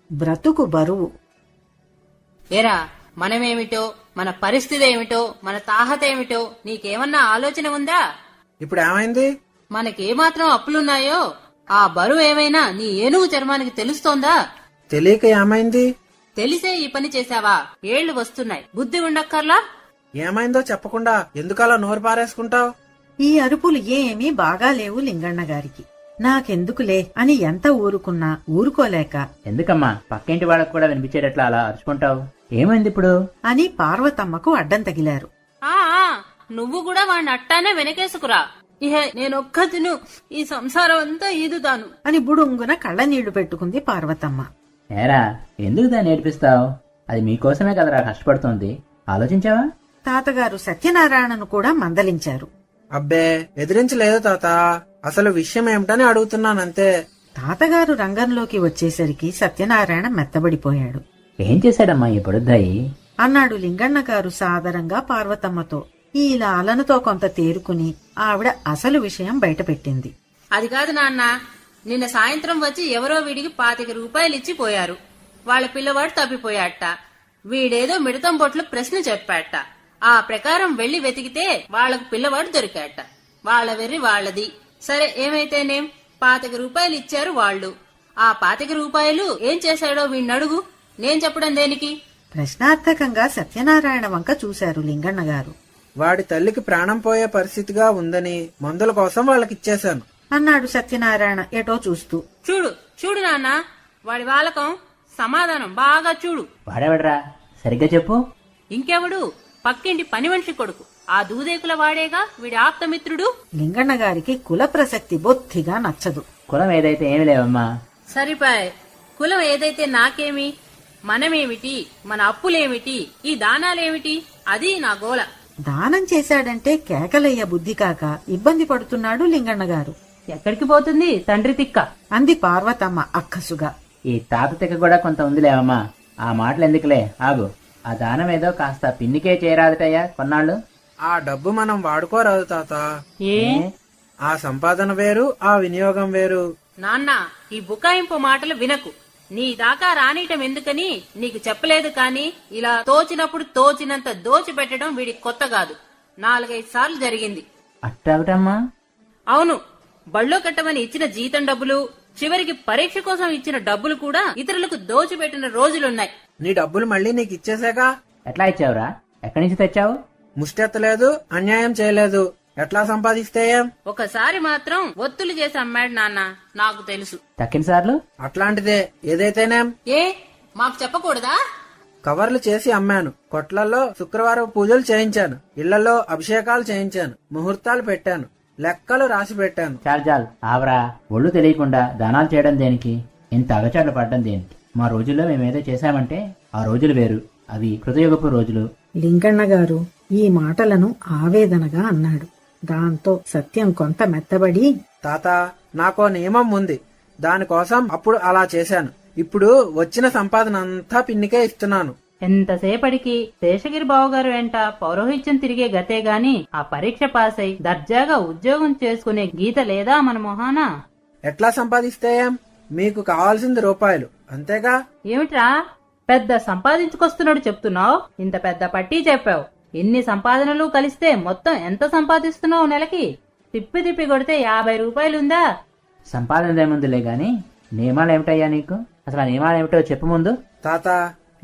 బ్రతుకు బరువు. ఏరా, మనమేమిటో, మన పరిస్థితి ఏమిటో, మన తాహత ఏమిటో నీకేమన్నా ఆలోచన ఉందా? ఇప్పుడు ఏమైంది? మనకేమాత్రం అప్పులున్నాయో ఆ బరువు ఏమైనా నీ ఏనుగు చర్మానికి తెలుస్తోందా? తెలియక ఏమైంది? తెలిసే ఈ పని చేశావా? ఏళ్లు వస్తున్నాయి, బుద్ధి ఉండక్కర్లా? ఏమైందో చెప్పకుండా ఎందుకలా నోరు పారేసుకుంటావు? ఈ అరుపులు ఏమీ బాగాలేవు లింగన్న గారికి. నాకెందుకులే అని ఎంత ఊరుకున్నా ఊరుకోలేక ఎందుకమ్మా పక్కింటి వాళ్ళకు కూడా వినిపించేటట్లు అలా అరుచుకుంటావు? ఏమైంది ఇప్పుడు అని పార్వతమ్మకు అడ్డం తగిలారు. ఆ నువ్వు కూడా వాడిని అట్టానే వెనకేసుకురా. ఇహే నేనొక్కతిను ఈ సంసారం అంతా ఈదుతాను అని బుడుంగున కళ్ళనీళ్లు పెట్టుకుంది పార్వతమ్మ. ఏరా, ఎందుకు దాన్ని నేర్పిస్తావు? అది మీకోసమే కదరా కష్టపడుతోంది. ఆలోచించావా? తాతగారు సత్యనారాయణను కూడా మందలించారు. అబ్బే, ఎదిరించలేదు తాత. అసలు విషయం ఏమిటని అడుగుతున్నానంతే. తాతగారు రంగంలోకి వచ్చేసరికి సత్యనారాయణ మెత్తబడిపోయాడు. ఏం చేశాడమ్మా ఈ పొడుద్దాయి? అన్నాడు లింగన్న గారు సాదరంగా పార్వతమ్మతో. ఈ లాలనతో కొంత తేరుకుని ఆవిడ అసలు విషయం బయటపెట్టింది. అది కాదు నాన్న, నిన్న సాయంత్రం వచ్చి ఎవరో వీడికి 25 రూపాయలు ఇచ్చి పోయారు. వాళ్ళ పిల్లవాడు తప్పిపోయాట. వీడేదో మిడతం బొట్లు ప్రశ్న చెప్పాట. ఆ ప్రకారం వెళ్లి వెతికితే వాళ్లకు పిల్లవాడు దొరికాట. వాళ్ల వెర్రి వాళ్లది. సరే, ఏమైతేనేం 25 రూపాయలు ఇచ్చారు వాళ్ళు. ఆ 25 రూపాయలు ఏం చేశాడో వీణ్ణడుగు, నేను చెప్పడం దేనికి? ప్రశ్నార్థకంగా సత్యనారాయణ వంక చూశారు లింగన్న గారు. వాడి తల్లికి ప్రాణం పోయే పరిస్థితిగా ఉందని మందుల కోసం వాళ్ళకిచ్చేశాను అన్నాడు సత్యనారాయణ ఎటో చూస్తూ. చూడు చూడు నాన్న, వాడి వాలకం. సమాధానం బాగా చూడు. వాడేవాడ్రా, సరిగ్గా చెప్పు. ఇంకెవడు? పక్కింటి పని మనిషి కొడుకు. ఆ దూదేకుల వాడేగా వీడి ఆప్తమిత్రుడు. లింగన్న గారికి కుల ప్రసక్తి బొత్తిగా నచ్చదు. కులం ఏదైతే ఏమి లేవమ్మా. సరిపాయ్. కులం ఏదైతే నాకేమి? మనమేమిటి? మన అప్పులేమిటి? ఈ దానాలేమిటి? అది నా గోల. దానం చేశాడంటే కేకలయ్య బుద్ధి కాక ఇబ్బంది పడుతున్నాడు లింగన్న గారు. ఎక్కడికి పోతుంది తండ్రి తిక్క? అంది పార్వతమ్మ అక్కసుగా. ఈ తాత తిక్క కూడా కొంత ఉందిలేవమ్మా. ఆ మాటలు ఎందుకులే, ఆగు. ఆ దానం ఏదో కాస్త పిన్నికే చేయరాదటయ్యా కొన్నాళ్ళు. ఆ డబ్బు మనం వాడుకోరాదు తాత. ఏ? ఆ సంపాదన వేరు, ఆ వినియోగం వేరు. నాన్న, ఈ బుకాయింపు మాటలు వినకు. నీ దాకా రానియటం ఎందుకని నీకు చెప్పలేదు కాని, ఇలా తోచినప్పుడు తోచినంత దోచిపెట్టడం వీడికి కొత్త కాదు. 4-5 సార్లు జరిగింది. అట్టాగటమ్మా? అవును. బళ్ళో కట్టమని ఇచ్చిన జీతం డబ్బులు, చివరికి పరీక్ష కోసం ఇచ్చిన డబ్బులు కూడా ఇతరులకు దోచిపెట్టిన రోజులున్నాయి. నీ డబ్బులు మళ్ళీ నీకు ఇచ్చేసాగా. ఎట్లా ఇచ్చావురా? ఎక్కడి నుంచి తెచ్చావు? ముష్టెత్తలేదు, అన్యాయం చేయలేదు. ఎట్లా సంపాదిస్తే ఏం? ఒకసారి మాత్రం ఒత్తులు చేసి అమ్మాడు నాన్న, నాకు తెలుసు. తక్కిన సార్లు? అట్లాంటిదే ఏదైతేనేం. ఏ మాకు చెప్పకూడదా? కవర్లు చేసి అమ్మాను. కొట్లలో శుక్రవారం పూజలు చేయించాను. ఇళ్లలో అభిషేకాలు చేయించాను. ముహూర్తాలు పెట్టాను. లెక్కలు రాసి పెట్టాను. చాలు ఆవరా. ఒళ్ళు తెలియకుండా దానాలు చేయడం దేనికి? ఇంత అగచాట్లు పడ్డం దేనికి? మా రోజుల్లో మేమేదో చేశామంటే ఆ రోజులు వేరు. అవి కృతయుగపు రోజులు. లింగన్న గారు ఈ మాటలను ఆవేదనగా అన్నాడు. దాంతో సత్యం కొంత మెత్తబడి, తాత, నాకో నియమం ఉంది. దానికోసం అప్పుడు అలా చేశాను. ఇప్పుడు వచ్చిన సంపాదన అంతా పిన్నికే ఇస్తున్నాను. ఎంతసేపటికి శేషగిరి బావగారు వెంట పౌరోహిత్యం తిరిగే గతే గాని ఆ పరీక్ష పాస్ అయి దర్జాగా ఉద్యోగం చేసుకునే గీత లేదా మన మొహాన? ఎట్లా సంపాదిస్తే ఏం? మీకు కావాల్సింది రూపాయలు అంతేగా. ఏమిట్రా పెద్ద సంపాదించుకొస్తున్నాడు చెప్తున్నావు? ఇంత పెద్ద పట్టీ చెప్పావు. ఇన్ని సంపాదనలు కలిస్తే మొత్తం ఎంత సంపాదిస్తున్నావు నెలకి? తిప్పి తిప్పి కొడితే 50 రూపాయలుందా? సంపాదనదేముందిలే గాని నియమాలేమిటయ్యా నీకు? అసలు ఆ నియమాలేమిటో చెప్పు ముందు. తాత,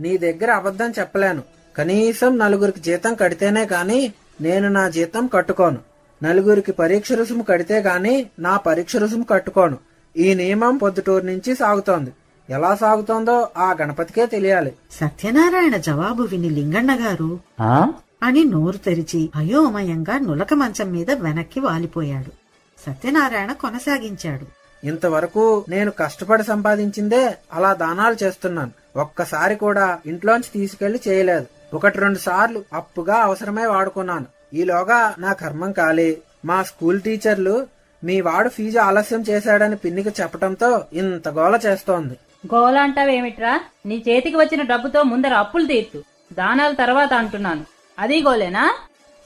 నీ దగ్గర అబద్ధం చెప్పలేను. కనీసం 4గురికి జీతం కడితేనే కాని నేను నా జీతం కట్టుకోను. 4గురికి పరీక్ష రుసుము కడితే గాని నా పరీక్ష రుసుము కట్టుకోను. ఈ నియమం పొద్దుటూరు నుంచి సాగుతోంది. ఎలా సాగుతోందో ఆ గణపతికే తెలియాలి. సత్యనారాయణ జవాబు విని లింగన్న గారు అని నోరు తెరిచి అయోమయంగా నులక మంచం మీద వెనక్కి వాలిపోయాడు. సత్యనారాయణ కొనసాగించాడు. ఇంతవరకు నేను కష్టపడి సంపాదించిందే అలా దానాలు చేస్తున్నాను. ఒక్కసారి కూడా ఇంట్లోంచి తీసుకెళ్లి చేయలేదు. 1-2 సార్లు అప్పుగా అవసరమే వాడుకున్నాను. ఈలోగా నా కర్మం కాలి మా స్కూల్ టీచర్లు మీ వాడు ఫీజు ఆలస్యం చేశాడని పిన్నికి చెప్పడంతో ఇంత గోల చేస్తోంది. గోల అంటావేమిట్రా? నీ చేతికి వచ్చిన డబ్బుతో ముందర అప్పులు తీర్చు, దానాల తర్వాత అంటున్నాను. అది గోలేనా?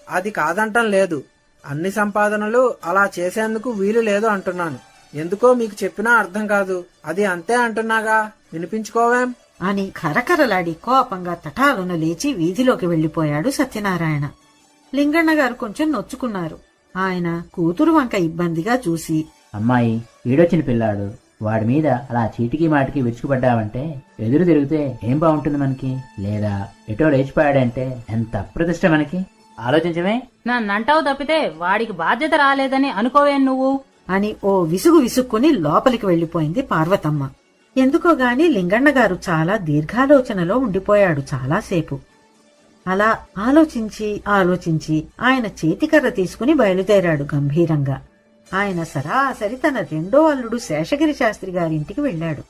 అది కాదంటం లేదు. అన్ని సంపాదనలు అలా చేసేందుకు వీలు లేదు అంటున్నాను. ఎందుకో మీకు చెప్పినా అర్థం కాదు. అది అంతే అంటున్నాగా, వినిపించుకోవేం అని కరకరలాడి కోపంగా తటాలున లేచి వీధిలోకి వెళ్లిపోయాడు సత్యనారాయణ. లింగన్న గారు కొంచెం నొచ్చుకున్నారు. ఆయన కూతురు వంక ఇబ్బందిగా చూసి, అమ్మాయి, వీడొచ్చిన పిల్లాడు, వాడి మీద అలా చీటికి మాటికి విరుచుకుపడ్డావంటే ఎదురు తిరిగితే ఏం బాగుంటుంది మనకి? లేదా ఎటో లేచిపోయాడంటే ఎంత అప్రతిష్ట మనకి? ఆలోచించమే. నన్నంటావు తప్పితే వాడికి బాధ్యత రాలేదని అనుకోవేం నువ్వు? అని ఓ విసుగు విసుక్కుని లోపలికి వెళ్లిపోయింది పార్వతమ్మ. ఎందుకో గాని లింగన్న గారు చాలా దీర్ఘాలోచనలో ఉండిపోయాడు చాలాసేపు. అలా ఆలోచించి ఆలోచించి ఆయన చేతికర్ర తీసుకుని బయలుదేరాడు గంభీరంగా. ఆయన సరాసరి తన రెండో అల్లుడు శేషగిరి శాస్త్రి గారింటికి వెళ్లాడు.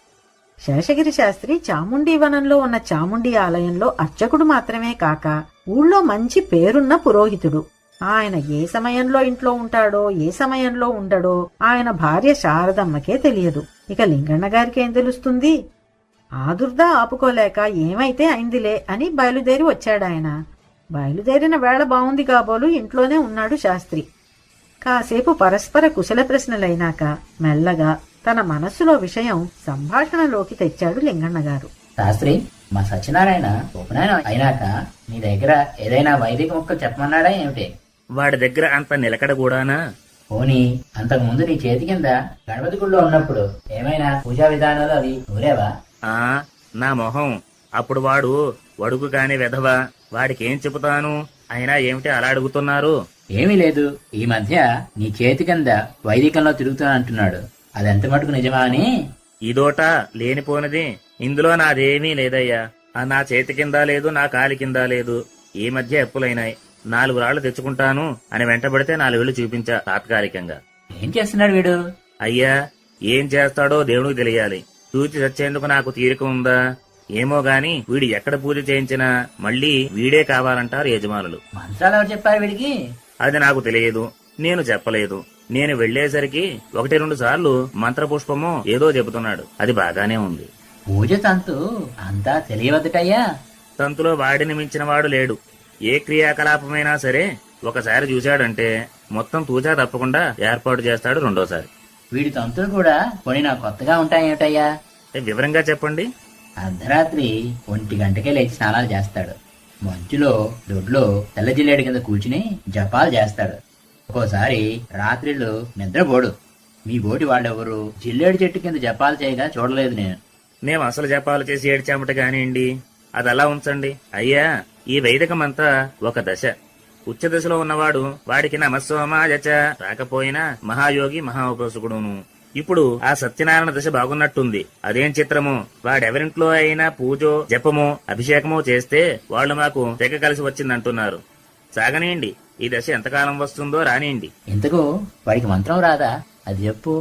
శేషగిరి శాస్త్రి చాముండీవనంలో ఉన్న చాముండి ఆలయంలో అర్చకుడు మాత్రమే కాక ఊళ్ళో మంచి పేరున్న పురోహితుడు. ఆయన ఏ సమయంలో ఇంట్లో ఉంటాడో ఏ సమయంలో ఉండడో ఆయన భార్య శారదమ్మకే తెలియదు. ఇక లింగన్న గారికేం తెలుస్తుంది? ఆదుర్దా ఆపుకోలేక ఏమైతే అయిందిలే అని బయలుదేరి వచ్చాడాయన. బయలుదేరిన వేళ బావుంది కాబోలు ఇంట్లోనే ఉన్నాడు శాస్త్రి. కాసేపు పరస్పర కుశల ప్రశ్నలైనాక మెల్లగా తన మనస్సులో విషయం సంభాషణలోకి తెచ్చాడు లింగన్న గారు. శాస్త్రి, మా సత్యనారాయణ ఉపనయనం అయినాక నీ దగ్గర ఏదైనా వైదిక మొక్క చెప్పమన్నాడా ఏమిటి? వాడి దగ్గర అంత నిలకడ కూడానా? పోనీ అంతకు ముందు నీ చేతి కింద గణపతి గుళ్ళో ఉన్నప్పుడు ఏమైనా పూజా విధానాలు అవి నూరేవా? ఆ నా మొహం, అప్పుడు వాడు వడుకు కాని వెధవా, వాడికేం చెబుతాను? అయినా ఏమిటి అలా అడుగుతున్నారు? ఏమీ లేదు, ఈ మధ్య నీ చేతి కింద వైదికంలో తిరుగుతానంటున్నాడు. అదెంత మటుకు నిజమా అని. ఇదోట లేనిపోనిది, ఇందులో నాదేమీ లేదయ్యా. ఆ నా చేతి కింద లేదు, నా కాలి కింద లేదు. ఈ మధ్య ఎప్పులైనాయి. 4 రాళ్లు తెచ్చుకుంటాను అని వెంటబడితే 4 వేళ్లు చూపించా తాత్కాలికంగా. ఏం చేస్తున్నాడు వీడు? అయ్యా, ఏం చేస్తాడో దేవుడికి తెలియాలి. చూచి చచ్చేందుకు నాకు తీరిక ఉందా? ఏమో గాని వీడు ఎక్కడ పూజ చేయించినా మళ్ళీ వీడే కావాలంటారు యజమానులు. మంత్రాలు ఎవరు చెప్పారు వీడికి? అది నాకు తెలియదు, నేను చెప్పలేదు. నేను వెళ్లేసరికి 1-2 సార్లు మంత్రపుష్పమో ఏదో చెబుతున్నాడు. అది బాగానే ఉంది. పూజ తంతు అంతా తెలియవద్దటయ్యా. తంతులో వాడిని మించిన వాడు లేడు. ఏ క్రియాకలాపమైనా సరే ఒకసారి చూశాడంటే మొత్తం తూచా తప్పకుండా ఏర్పాటు చేస్తాడు రెండోసారి. వీడి తంతులు కూడా కొన్ని నా కొత్తగా ఉంటాయేమిటయ్యా? వివరంగా చెప్పండి. అర్ధరాత్రి 1 గంటకే లేచి స్నానాలు చేస్తాడు. మంచులో దొడ్లో తెల్ల జిల్లేడు కింద కూర్చుని జపాలు చేస్తాడు. ఒక్కోసారి రాత్రిళ్ళు నిద్రపోడు. మీ బోటి వాళ్ళెవరు జిల్లేడు చెట్టు కింద జపాలు చేయగా చూడలేదు నేను. మేము అసలు జపాలు చేసి ఏడ్చామట కానివ్వండి, అది అలా ఉంచండి. అయ్యా, ఈ వైదికమంతా ఒక దశ. ఉచ్చ దశలో ఉన్నవాడు వాడికి నమస్సోమాజచ రాకపోయినా మహాయోగి మహాఉపాసకుడును. ఇప్పుడు ఆ సత్యనారాయణ దశ బాగున్నట్టుంది. అదేం చిత్రమో, వాడెవరింట్లో అయినా పూజో జపమో అభిషేకమో చేస్తే వాళ్ళు మాకు తెగ కలిసి వచ్చిందంటున్నారు. సాగనీయండి, ఈ దశ ఎంతకాలం వస్తుందో రానియండి. ఇంతకు వాడికి మంత్రం రాదా? అది చెప్పు.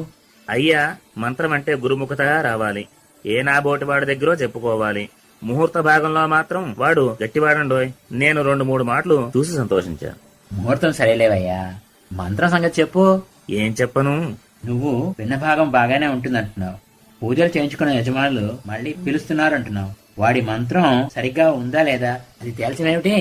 అయ్యా, మంత్రం అంటే గురుముఖతగా రావాలి. ఏ నాబోటి వాడి దగ్గరో చెప్పుకోవాలి. ముహూర్త భాగంలో మాత్రం వాడు గట్టివాడండోయ్. నేను 2-3 మాటలు చూసి సంతోషించాను. ముహూర్తం సరేలేవయ్యా, మంత్రం సంగతి చెప్పు. ఏం చెప్పను? నువ్వు విన్న భాగం బాగానే ఉంటుందంటున్నావు. పూజలు చేయించుకున్న యజమానులు మళ్ళీ పిలుస్తున్నారంటున్నావు. వాడి మంత్రం సరిగ్గా ఉందా లేదా అది తేల్చమేమిటి?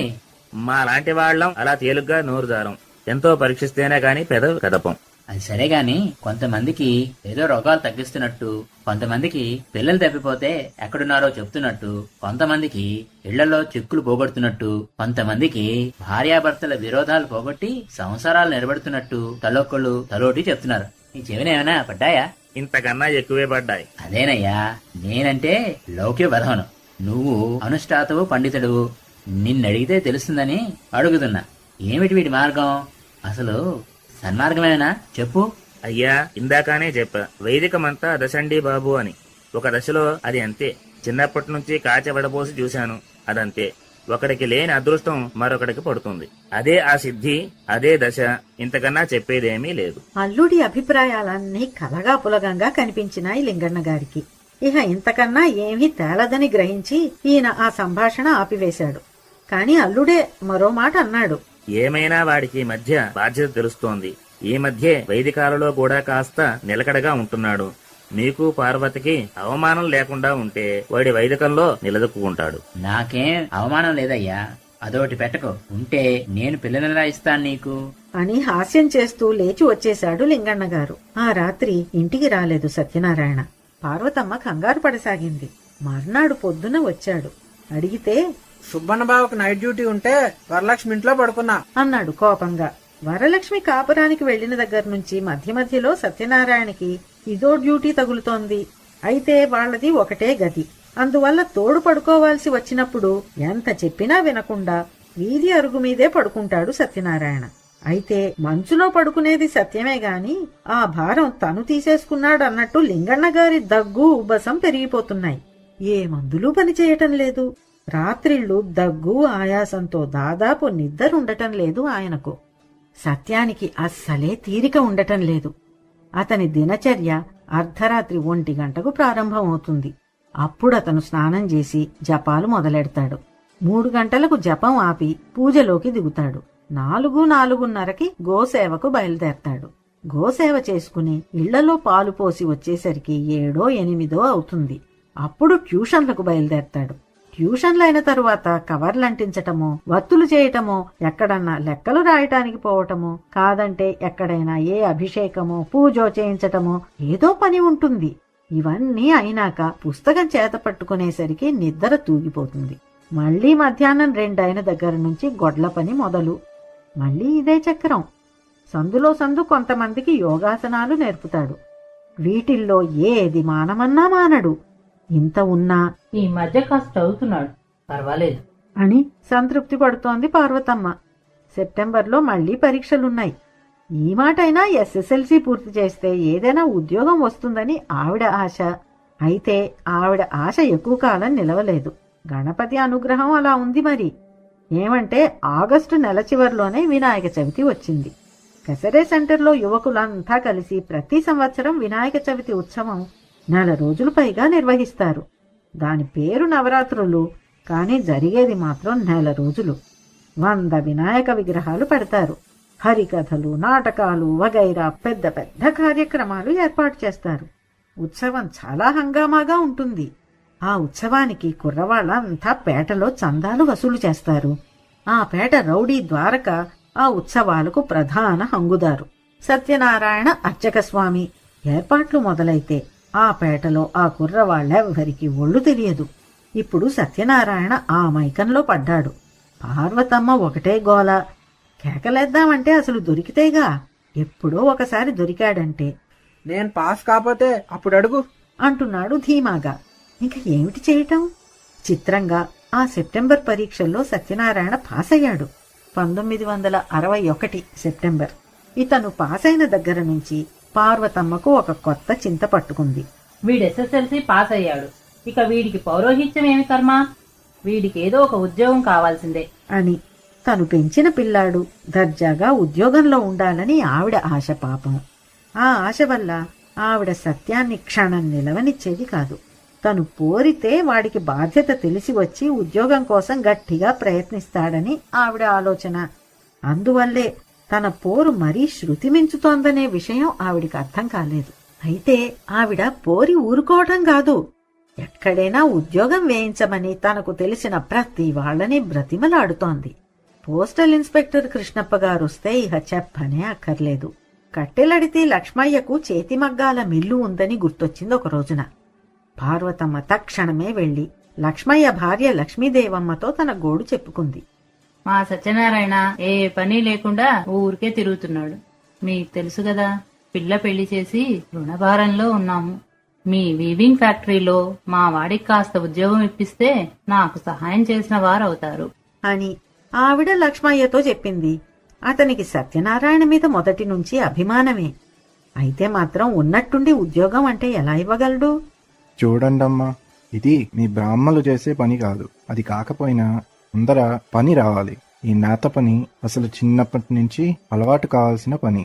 మా లాంటి వాళ్ళం అలా తేలిగ్గా నోరు జారం. ఎంతో పరీక్షిస్తేనే గాని పెదవి కదపం. అది సరే గాని కొంతమందికి ఏదో రోగాలు తగ్గిస్తున్నట్టు, కొంతమందికి పిల్లలు తప్పిపోతే ఎక్కడున్నారో చెప్తున్నట్టు, కొంతమందికి ఇళ్లలో చిక్కులు పోగొడుతున్నట్టు, కొంతమందికి భార్యాభర్తల విరోధాలు పోగొట్టి సంసారాలు నిలబెడుతున్నట్టు తలొక్కళ్ళు తలోటి చెప్తున్నారు. నీ చెవినేమైనా పడ్డాయా? ఇంతకన్నా ఎక్కువే పడ్డాయి. అదేనయ్యా, నేనంటే లౌక్య బధవను, నువ్వు అనుష్ఠాతవు పండితుడువు. నిన్నడిగితే తెలుస్తుందని అడుగుతున్నా. ఏమిటి వీడి మార్గం? అసలు సన్మార్గమేనా చెప్పు. అయ్యా, ఇందాకనే చెప్పా, వైదికమంతా దశండి బాబు అని. ఒక దశలో అది అంతే. చిన్నప్పటి నుంచి కాచె వడపోసి చూశాను, అదంతే. ఒకడికి లేని అదృష్టం మరొకడికి పడుతుంది. అదే ఆ సిద్ధి, అదే దశ. ఇంతకన్నా చెప్పేదేమీ లేదు. అల్లుడి అభిప్రాయాలన్నీ కలగా పులగంగా కనిపించినాయి లింగన్న గారికి. ఇహ ఇంతకన్నా ఏమీ తేలదని గ్రహించి ఈయన ఆ సంభాషణ ఆపివేశాడు. కాని అల్లుడే మరో మాట అన్నాడు. ఏమైనా వాడికి మధ్య బాధ్యత తెలుస్తోంది. ఈ మధ్యే వైదికాలలో కూడా కాస్త నిలకడగా ఉంటున్నాడు. మీకు పార్వతికి అవమానం లేకుండా ఉంటే వాడి వైదికంలో నిలదొక్కుంటాడు. నాకేం అవమానం లేదయ్యా. అదోటి పెట్టకు, ఉంటే నేను పిల్లనెలా ఇస్తాను నీకు? అని హాస్యం చేస్తూ లేచి వచ్చేశాడు లింగన్న గారు. ఆ రాత్రి ఇంటికి రాలేదు సత్యనారాయణ. పార్వతమ్మ కంగారు పడసాగింది. మర్నాడు పొద్దున వచ్చాడు. అడిగితే సుబ్బన్న బావకు నైట్ డ్యూటీ ఉంటే వరలక్ష్మి ఇంట్లో పడుకున్నా అన్నాడు కోపంగా. వరలక్ష్మి కాపురానికి వెళ్లిన దగ్గర నుంచి మధ్య మధ్యలో సత్యనారాయణకి ఇదో డ్యూటీ తగులుతోంది. అయితే వాళ్లది ఒకటే గది. అందువల్ల తోడు పడుకోవాల్సి వచ్చినప్పుడు ఎంత చెప్పినా వినకుండా వీధి అరుగు మీదే పడుకుంటాడు సత్యనారాయణ. అయితే మంచులో పడుకునేది సత్యమే గాని ఆ భారం తను తీసేసుకున్నాడన్నట్టు లింగన్న గారి దగ్గు ఉబ్బసం పెరిగిపోతున్నాయి. ఏ మందులు పనిచేయటం లేదు. రాత్రిళ్లు దగ్గు ఆయాసంతో దాదాపు నిద్రుండటం లేదు ఆయనకు. సత్యానికి అస్సలే తీరిక ఉండటం లేదు. అతని దినచర్య అర్ధరాత్రి 1 గంటకు ప్రారంభమవుతుంది. అప్పుడతను స్నానం చేసి జపాలు మొదలెడతాడు. 3 గంటలకు జపం ఆపి పూజలోకి దిగుతాడు. 4:30కి గోసేవకు బయలుదేరతాడు. గోసేవ చేసుకుని ఇళ్లలో పాలు పోసి వచ్చేసరికి 7-8 అవుతుంది. అప్పుడు ట్యూషన్లకు బయలుదేరతాడు. ట్యూషన్లైన తరువాత కవర్లంటించటమో, వత్తులు చేయటమో, ఎక్కడన్నా లెక్కలు రాయటానికి పోవటమో, కాదంటే ఎక్కడైనా ఏ అభిషేకమో పూజో చేయించటమో ఏదో పని ఉంటుంది. ఇవన్నీ అయినాక పుస్తకం చేత పట్టుకునేసరికి నిద్ర తూగిపోతుంది. మళ్లీ మధ్యాహ్నం 2 అయిన దగ్గర నుంచి గొడ్ల పని మొదలు. మళ్లీ ఇదే చక్రం. సందులో సందు కొంతమందికి యోగాసనాలు నేర్పుతాడు. వీటిల్లో ఏది మానమన్నా మానడు. ఇంత ఉన్నా ఈ మధ్య కాస్త చదువుతున్నాడు, పర్వాలేదు అని సంతృప్తి పడుతోంది పార్వతమ్మ. సెప్టెంబర్లో మళ్లీ పరీక్షలున్నాయి. ఈ మాటైనా ఎస్ఎస్ఎల్సీ పూర్తి చేస్తే ఏదైనా ఉద్యోగం వస్తుందని ఆవిడ ఆశ. అయితే ఆవిడ ఆశ ఎక్కువ కాలం నిలవలేదు. గణపతి అనుగ్రహం అలా ఉంది మరి. ఏమంటే ఆగస్టు నెల చివరిలోనే వినాయక చవితి వచ్చింది. కసరే సెంటర్లో యువకులంతా కలిసి ప్రతి సంవత్సరం వినాయక చవితి ఉత్సవం 4 రోజులు పైగా నిర్వహిస్తారు. దాని పేరు నవరాత్రులు, కానీ జరిగేది మాత్రం 4 రోజులు. 100 వినాయక విగ్రహాలు పెడతారు. హరికథలు, నాటకాలు వగైరా పెద్ద పెద్ద కార్యక్రమాలు ఏర్పాటు చేస్తారు. ఉత్సవం చాలా హంగామాగా ఉంటుంది. ఆ ఉత్సవానికి కుర్రవాళ్లంతా పేటలో చందాలు వసూలు చేస్తారు. ఆ పేట రౌడీ ద్వారక ఆ ఉత్సవాలకు ప్రధాన హంగుదారు. సత్యనారాయణ అర్చక స్వామి. ఏర్పాట్లు మొదలైతే ఆ పేటలో ఆ కుర్రవాళ్లెవ్వరికీ ఒళ్ళు తెలియదు. ఇప్పుడు సత్యనారాయణ ఆ మైకంలో పడ్డాడు. పార్వతమ్మ ఒకటే గోల. కేకలేద్దామంటే అసలు దొరికితేగా. ఎప్పుడో ఒకసారి దొరికాడంటే నేను పాస్ కాపోతే అప్పుడు అడుగు అంటున్నాడు ధీమాగా. ఇంక ఏమిటి చేయటం? చిత్రంగా ఆ సెప్టెంబర్ పరీక్షల్లో సత్యనారాయణ పాస్ అయ్యాడు. 1961 సెప్టెంబర్. ఇతను పాసైన దగ్గర నుంచి పార్వతమ్మకు ఒక కొత్త చింత పట్టుకుంది. వీడు ఎస్ఎస్ఎల్సీ పాస్ అయ్యాడు, ఇక వీడికి పౌరోహిత్యం ఏమి కర్మ? వీడికి ఏదో ఒక ఉద్యోగం కావాల్సిందే అని. తను పెంచిన పిల్లాడు దర్జాగా ఉద్యోగంలో ఉండాలని ఆవిడ ఆశ. పాపం ఆ ఆశ వల్ల ఆవిడ సత్యాన్ని క్షణం నిలవనిచ్చేది కాదు. తను పోరితే వాడికి బాధ్యత తెలిసి వచ్చి ఉద్యోగం కోసం గట్టిగా ప్రయత్నిస్తాడని ఆవిడ ఆలోచన. అందువల్లే తన పోరు మరీ శృతి మించుతోందనే విషయం ఆవిడికి అర్థం కాలేదు. అయితే ఆవిడ పోరి ఊరుకోవటం కాదు, ఎక్కడైనా ఉద్యోగం వేయించమని తనకు తెలిసిన ప్రతి వాళ్ళని బ్రతిమలాడుతోంది. పోస్టల్ ఇన్స్పెక్టర్ కృష్ణప్ప గారొస్తే ఇహ చెప్పనే అక్కర్లేదు. కట్టెలడితే లక్ష్మయ్యకు చేతిమగ్గాల మిల్లు ఉందని గుర్తొచ్చింది ఒక రోజున. పార్వతమ్మ తక్షణమే వెళ్లి లక్ష్మయ్య భార్య లక్ష్మీదేవమ్మతో తన గోడు చెప్పుకుంది. మా సత్యనారాయణ ఏ పని లేకుండా ఊరికే తిరుగుతున్నాడు. మీకు తెలుసు కదా, పిల్ల పెళ్లి చేసి రుణభారంలో ఉన్నాము. మీ వీవింగ్ ఫ్యాక్టరీలో మా వాడికి కాస్త ఉద్యోగం ఇప్పిస్తే నాకు సహాయం చేసిన వారవుతారు అని ఆవిడ లక్ష్మయ్యతో చెప్పింది. అతనికి సత్యనారాయణ మీద మొదటి నుంచి అభిమానమే. అయితే మాత్రం ఉన్నట్టుండి ఉద్యోగం అంటే ఎలా ఇవ్వగలడు? చూడండమ్మా, ఇది మీ బ్రాహ్మలు చేసే పని కాదు. అది కాకపోయినా ముందర పని రావాలి. ఈ నేత పని అసలు చిన్నప్పటి నుంచి అలవాటు కావాల్సిన పని.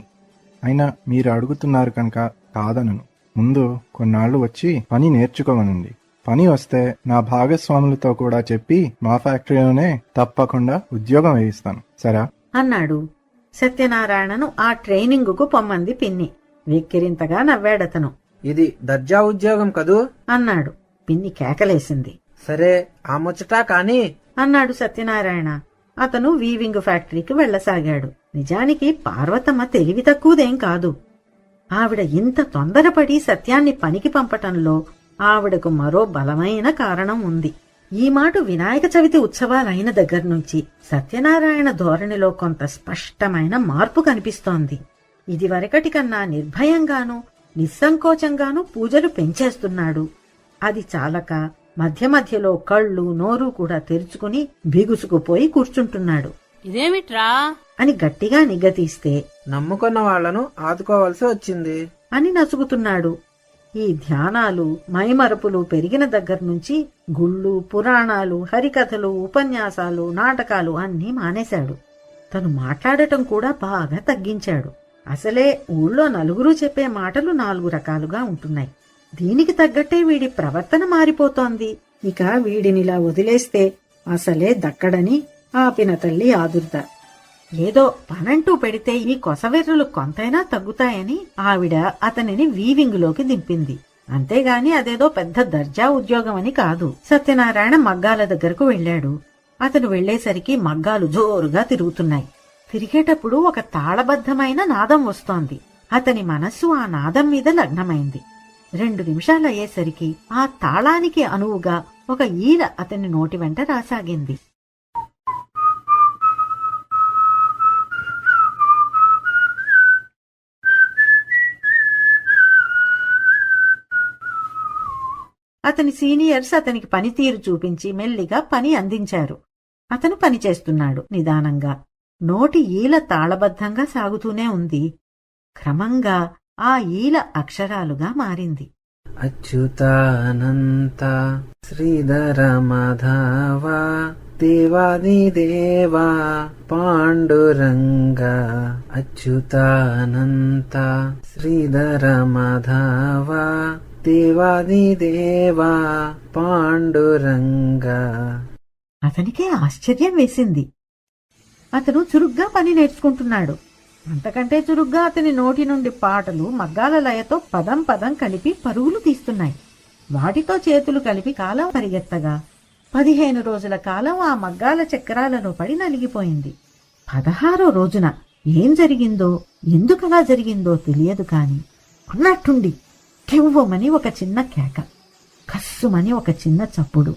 అయినా మీరు అడుగుతున్నారు కనుక కాదనను. ముందు కొన్నాళ్లు వచ్చి పని నేర్చుకోమనండి. పని వస్తే నా భాగస్వాములతో కూడా చెప్పి మా ఫ్యాక్టరీలోనే తప్పకుండా ఉద్యోగం వేయిస్తాను, సరే అన్నాడు. సత్యనారాయణను ఆ ట్రైనింగుకు పొమ్మంది పిన్ని. వెక్కిరింతగా నవ్వాడతను. ఇది దర్జా ఉద్యోగం కదూ అన్నాడు. పిన్ని కేకలేసింది. సరే ఆ ముచ్చటా కాని అన్నాడు సత్యనారాయణ. అతను వీవింగ్ ఫ్యాక్టరీకి వెళ్లసాగాడు. నిజానికి పార్వతమ్మ తెలివి తక్కువదేం కాదు. ఆవిడ ఇంత తొందరపడి సత్యాన్ని పనికి పంపటంలో ఆవిడకు మరో బలమైన కారణం ఉంది. ఈ మాట వినాయక చవితి ఉత్సవాలైన దగ్గర్నుంచి సత్యనారాయణ ధోరణిలో కొంత స్పష్టమైన మార్పు కనిపిస్తోంది. ఇదివరకటి కన్నా నిర్భయంగానూ నిస్సంకోచంగానూ పూజలు పెంచేస్తున్నాడు. అది చాలక మధ్య మధ్యలో కళ్ళు నోరు కూడా తెరుచుకుని బిగుసుకుపోయి కూర్చుంటున్నాడు. ఇదేమిట్రా అని గట్టిగా నిగ్గతీస్తే నమ్ముకున్న వాళ్లను ఆదుకోవాల్సి వచ్చింది అని నసుగుతున్నాడు. ఈ ధ్యానాలు మైమరపులు పెరిగిన దగ్గర్నుంచి గుళ్ళు పురాణాలు హరికథలు ఉపన్యాసాలు నాటకాలు అన్నీ మానేశాడు. తను మాట్లాడటం కూడా బాగా తగ్గించాడు. అసలే ఊళ్ళో నలుగురు చెప్పే మాటలు 4 రకాలుగా ఉంటున్నాయి. దీనికి తగ్గట్టే వీడి ప్రవర్తన మారిపోతోంది. ఇక వీడినిలా వదిలేస్తే అసలే దక్కడని ఆపిన తల్లి ఆదుర్ద. ఏదో పనంటూ పెడితే ఈ కొసవెర్రలు కొంతైనా తగ్గుతాయని ఆవిడ అతనిని వీవింగులోకి దింపింది. అంతేగాని అదేదో పెద్ద దర్జా ఉద్యోగమని కాదు. సత్యనారాయణ మగ్గాల దగ్గరకు వెళ్లాడు. అతను వెళ్లేసరికి మగ్గాలు జోరుగా తిరుగుతున్నాయి. తిరిగేటప్పుడు ఒక తాళబద్ధమైన నాదం వస్తోంది. అతని మనస్సు ఆ నాదం మీద లగ్నమైంది. 2 నిమిషాలయ్యేసరికి ఆ తాళానికి అనువుగా ఒక ఈల అతని నోటి వెంట రాసాగింది. అతని సీనియర్స్ అతనికి పనితీరు చూపించి మెల్లిగా పని అందించారు. అతను పనిచేస్తున్నాడు నిదానంగా. నోటి ఈల తాళబద్ధంగా సాగుతూనే ఉంది. క్రమంగా ఆ ఈల అక్షరాలుగా మారింది. అచ్యుతానంత శ్రీధర మాధవ దేవాదిదేవా పాండురంగ అచ్యుతానంత శ్రీధర మాధవ దేవాదిదేవా పాండురంగ. అతనికే ఆశ్చర్యం వేసింది. అతను చురుగ్గా పని నేర్చుకుంటున్నాడు. అంతకంటే చురుగ్గా అతని నోటి నుండి పాటలు మగ్గాల లయతో పదం పదం కలిపి పరుగులు తీస్తున్నాయి. వాటితో చేతులు కలిపి కాలం పరిగెత్తగా 15 రోజుల కాలం ఆ మగ్గాల చక్రాలను పడి నలిగిపోయింది. 16వ రోజున ఏం జరిగిందో ఎందుకలా జరిగిందో తెలియదు కాని అన్నట్టుండి కెవ్వమని ఒక చిన్న కేక, కస్సుమని ఒక చిన్న చప్పుడు,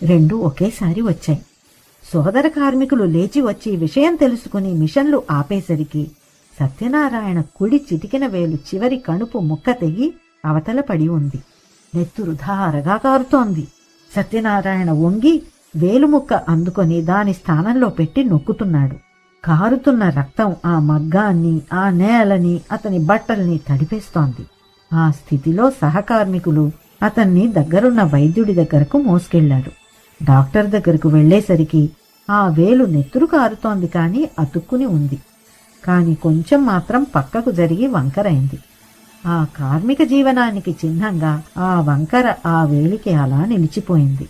2 ఒకేసారి వచ్చాయి. సోదర కార్మికులు లేచి వచ్చి విషయం తెలుసుకుని మిషన్లు ఆపేసరికి సత్యనారాయణ కుడి చిటికిన వేలు చివరి కణుపు ముక్క తెగి అవతల పడి ఉంది. నెత్తురు ధారగా కారుతోంది. సత్యనారాయణ వంగి వేలుముక్క అందుకొని దాని స్థానంలో పెట్టి నొక్కుతున్నాడు. కారుతున్న రక్తం ఆ మగ్గాన్ని ఆ నేలని అతని బట్టల్ని తడిపేస్తోంది. ఆ స్థితిలో సహకార్మికులు అతన్ని దగ్గరున్న వైద్యుడి దగ్గరకు మోసుకెళ్లారు. డాక్టర్ దగ్గరకు వెళ్లేసరికి ఆ వేలు నెత్తురు కారుతోంది కాని అతుక్కుని ఉంది. కాని కొంచెం మాత్రం పక్కకు జరిగి వంకరైంది. ఆ కార్మిక జీవనానికి చిహ్నంగా ఆ వంకర ఆ వేలికి అలా నిలిచిపోయింది.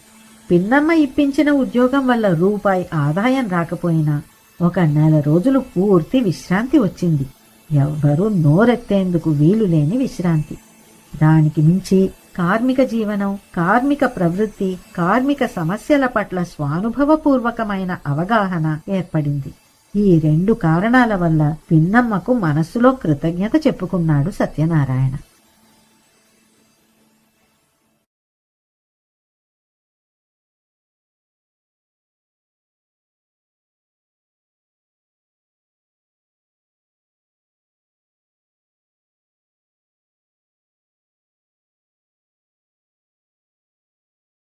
పిన్నమ్మ ఇప్పించిన ఉద్యోగం వల్ల రూపాయి ఆదాయం రాకపోయినా 1 నెల రోజులు పూర్తి విశ్రాంతి వచ్చింది. ఎవ్వరూ నోరెత్తేందుకు వీలు లేని విశ్రాంతి. దానికి మించి కార్మిక జీవనం, కార్మిక ప్రవృత్తి, కార్మిక సమస్యల పట్ల స్వానుభవపూర్వకమైన అవగాహన ఏర్పడింది. ఈ 2 కారణాల వల్ల పిన్నమ్మకు మనస్సులో కృతజ్ఞత చెప్పుకున్నాడు సత్యనారాయణ.